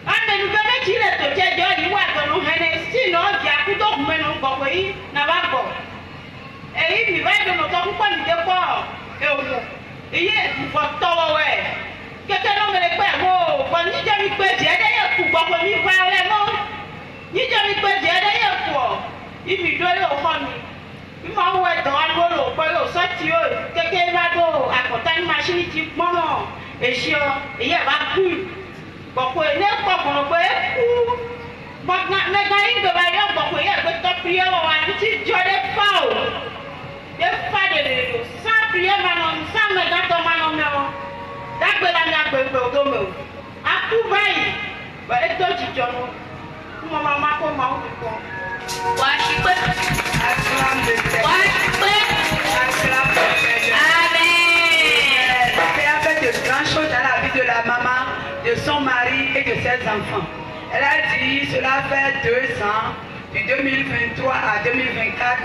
Ande nous venons tirer le tête de l'Iwa de nous mener, sinon il y a tout d'autres menons pour pays, n'a pas bon. Et il va de notre compagnie de port, et au mot. Et il est pour toi, ouais. Quelqu'un n'en met pas, oh, quand il y a une petite d'ailleurs pour voir comme il va aller, non. Il y a une petite d'ailleurs pour. Il lui doit le fond. Il m'a oué dans un bolo, pour le sortir, quelqu'un va à côté de machine qui maman, et chiant, et il y a pas plus. Beaucoup de gens pas pour le faire. Maintenant, les gars, ils doivent beaucoup de temps prier au petit Dieu des faux. Des faux de l'eau. Sans prier, manon, sans me gâter, manon, manon. D'accord, la mienne, bébé, au domaine. À tout vaille. Bah, et toi, tu dis, non. Maman, comment tu prends? Ouais, je suis prêt. Ouais, je suis prêt. Amen. Elle a fait de grandes choses dans la vie de la maman, de son mari et de ses enfants. Elle a dit, cela fait 2 ans, de 2023 à 2024,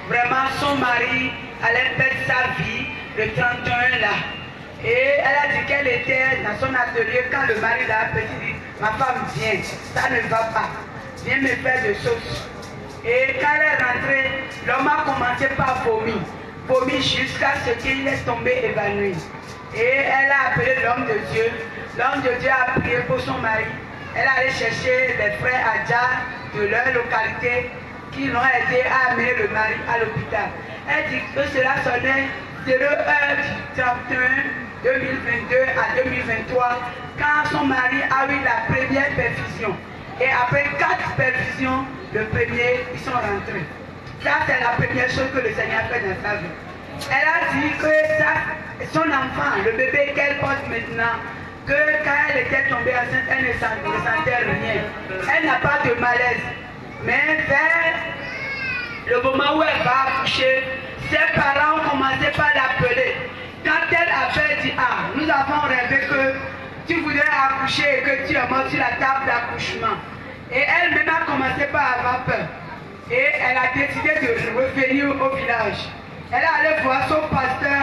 vraiment son mari allait perdre sa vie le 31 là. Et elle a dit qu'elle était dans son atelier quand le mari l'a appelé, dit, ma femme viens, ça ne va pas, viens me faire de sauce. Et quand elle est rentrée, l'homme a commencé par vomir jusqu'à ce qu'il est tombé évanoui. Et elle a appelé l'homme de Dieu. L'homme de Dieu a prié pour son mari. Elle est allée chercher les frères Adja de leur localité qui l'ont aidé à amener le mari à l'hôpital. Elle dit que cela sonnait 01 du 31 2022 à 2023 quand son mari a eu la première perfusion. Et après 4 perfusions, le premier, ils sont rentrés. Ça, c'est la première chose que le Seigneur fait dans sa vie. Elle a dit que son enfant, le bébé qu'elle porte maintenant, que quand elle était tombée enceinte, elle ne sentait rien. Elle n'a pas de malaise. Mais vers le moment où elle va accoucher, ses parents ont commencé par l'appeler. Quand elle avait dit, ah, nous avons rêvé que tu voudrais accoucher et que tu es mort sur la table d'accouchement. Et elle-même a commencé par avoir peur. Et elle a décidé de revenir au village. Elle est allée voir son pasteur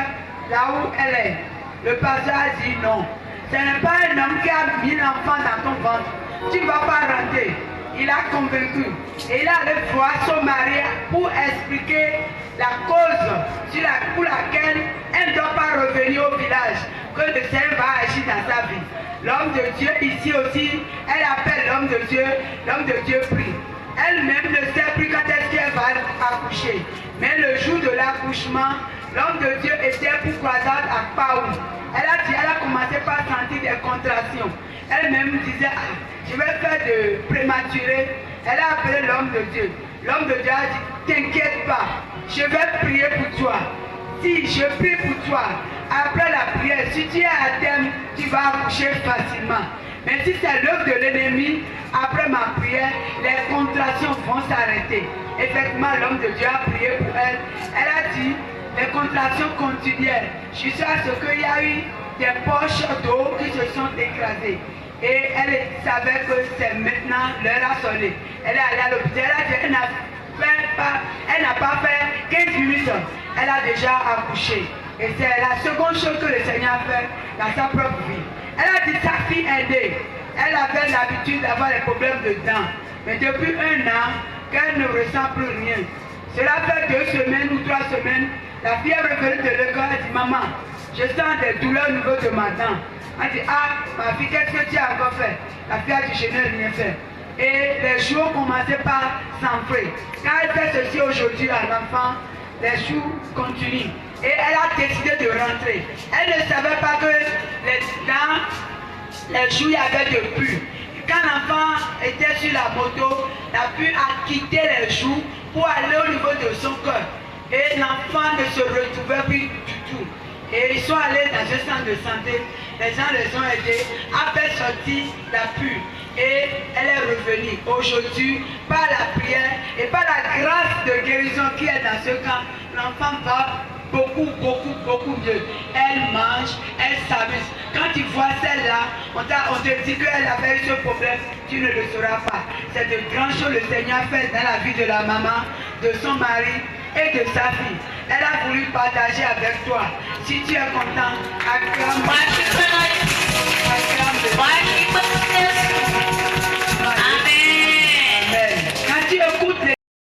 là où elle est. Le pasteur a dit non. Ce n'est pas un homme qui a mis l'enfant dans ton ventre. Tu ne vas pas rentrer. Il a convaincu. Et il est allé voir son mari pour expliquer la cause pour laquelle elle ne doit pas revenir au village. Que le Seigneur va agir dans sa vie. L'homme de Dieu ici aussi, elle appelle l'homme de Dieu prie. Elle-même ne sait plus quand est-ce qu'elle va accoucher. Mais le jour de l'accouchement, l'homme de Dieu était pour croisade à Paou. Elle a commencé par sentir des contractions. Elle-même disait, ah, je vais faire de prématuré. Elle a appelé l'homme de Dieu. L'homme de Dieu a dit, t'inquiète pas, je vais prier pour toi. Si je prie pour toi, après la prière, si tu es à terme, tu vas accoucher facilement. Mais si c'est l'œuvre de l'ennemi, après ma prière, les contractions vont s'arrêter. Effectivement, l'homme de Dieu a prié pour elle. Elle a dit, les contractions continuaient jusqu'à ce qu'il y a eu des poches d'eau qui se sont écrasées. Et elle savait que c'est maintenant l'heure à sonner. Elle est allée à l'hôpital. Elle a dit, elle n'a pas fait 15 minutes. Elle a déjà accouché. Et c'est la seconde chose que le Seigneur a fait dans sa propre vie. Elle a dit, sa fille est née. Elle avait l'habitude d'avoir des problèmes de dents. Mais depuis 1 an, qu'elle ne ressent plus rien. Cela fait 2 semaines ou 3 semaines. La fille est revenue de l'école. Elle dit, maman, je sens des douleurs au niveau de ma dent. Elle dit, ah, ma fille, qu'est-ce que tu as encore fait? La fille a dit, je n'ai rien fait. Et les jours commençaient par s'enfler. Quand elle fait ceci aujourd'hui à l'enfant, les jours continuent. Et elle a décidé de rentrer. Elle ne savait pas que dans les jours, il y avait de pluie. Quand l'enfant était sur la moto, la pluie a quitté les joues pour aller au niveau de son cœur. Et l'enfant ne se retrouvait plus du tout. Et ils sont allés dans un centre de santé. Les gens les ont aidés à faire sortir la pluie. Et elle est revenue aujourd'hui par la prière et par la grâce de guérison qui est dans ce camp. L'enfant va beaucoup mieux. Elle mange, elle s'amuse. Quand tu vois celle-là, on te dit qu'elle avait eu ce problème, tu ne le sauras pas. C'est de grandes choses le Seigneur fait dans la vie de la maman, de son mari et de sa fille. Elle a voulu partager avec toi. Si tu es content,